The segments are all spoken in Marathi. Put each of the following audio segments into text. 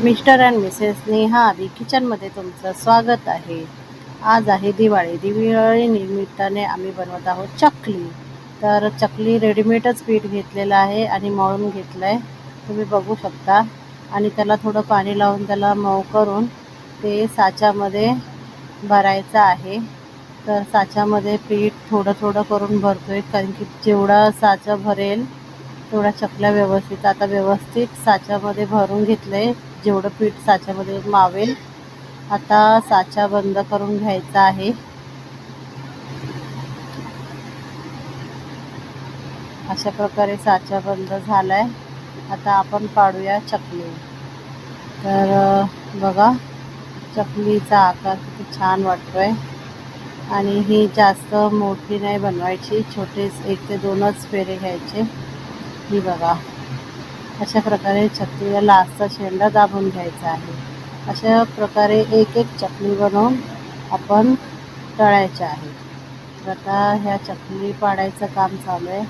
मिस्टर अँड मिसेस नेहा आदी किचनमध्ये तुमचं स्वागत आहे. आज आहे दिवाळी. दिवाळी निमित्ताने आम्ही बनवत आहोत चकली. तर चकली रेडीमेडच पीठ घेतलेलं आहे आणि मळून घेतलं आहे. तुम्ही बघू शकता. आणि त्याला थोडं पाणी लावून त्याला मऊ करून ते साच्यामध्ये भरायचं आहे. तर साच्यामध्ये पीठ थोडं थोडं करून भरतोय, कारण की जेवढा साचा भरेल तेवढ्या चकल्या व्यवस्थित आता व्यवस्थित साच्यामध्ये भरून घेतलंय. जेवढं पीठ साच्यामध्ये मावेल. आता साचा बंद करून घ्यायचा आहे. अशा प्रकारे साचा बंद झालाय. आता आपण पाडूया चकली. तर बघा, चकलीचा आकार किती छान वाटतोय. आणि ही जास्त मोठी नाही बनवायची, छोटे 1 ते 2च पेरे घ्यायचे. ही बघा, अशा प्रकारे चकलीला लास्टचा शेंडा दाबून घ्यायचा आहे. अशा प्रकारे एक एक चकली बनवून आपण तळायच्या आहेत. तर आता ह्या चकली पाडायचं काम चालू आहे.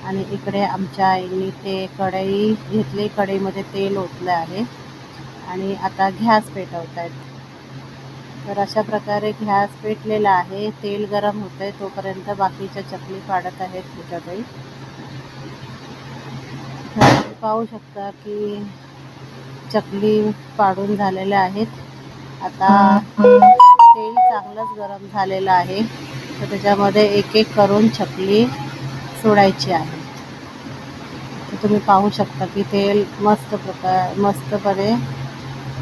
आणि इकडे आमच्या आईने ते कढई घेतली, कढईमध्ये तेल ओतलं आहे आणि आता गॅस पेटवत आहेत. तर अशा प्रकारे गॅस पेटलेला आहे, तेल गरम होत आहे. तोपर्यंत बाकीच्या चकली पाडत आहेत पूजाताई. पाहू शकता की चकली पाडून झालेल्या आहेत. आता तेल चांगलंच गरम झालेलं आहे, तर त्याच्यामध्ये एक एक करून चकली सोडायची आहे. तर तुम्ही पाहू शकता की तेल मस्तपणे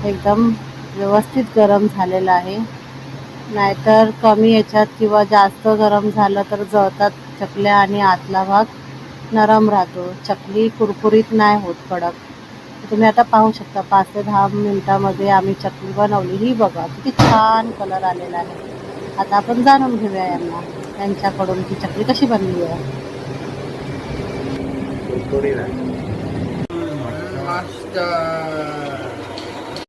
एकदम व्यवस्थित गरम झालेलं आहे. नाहीतर कमी याच्यात किंवा जास्त गरम झालं तर जळतात चकल्या आणि आतला भाग नरम राहतो. चकली कुरकुरीत नाही होत, कडक. तुम्ही आता पाहू शकता 5 ते 10 मिनिटामध्ये आम्ही चकली बनवली. ही बघा किती छान कलर आलेला आहे. आता आपण जाणून घेऊया यांच्याकडून की चकली कशी बनली आहे. मस्त.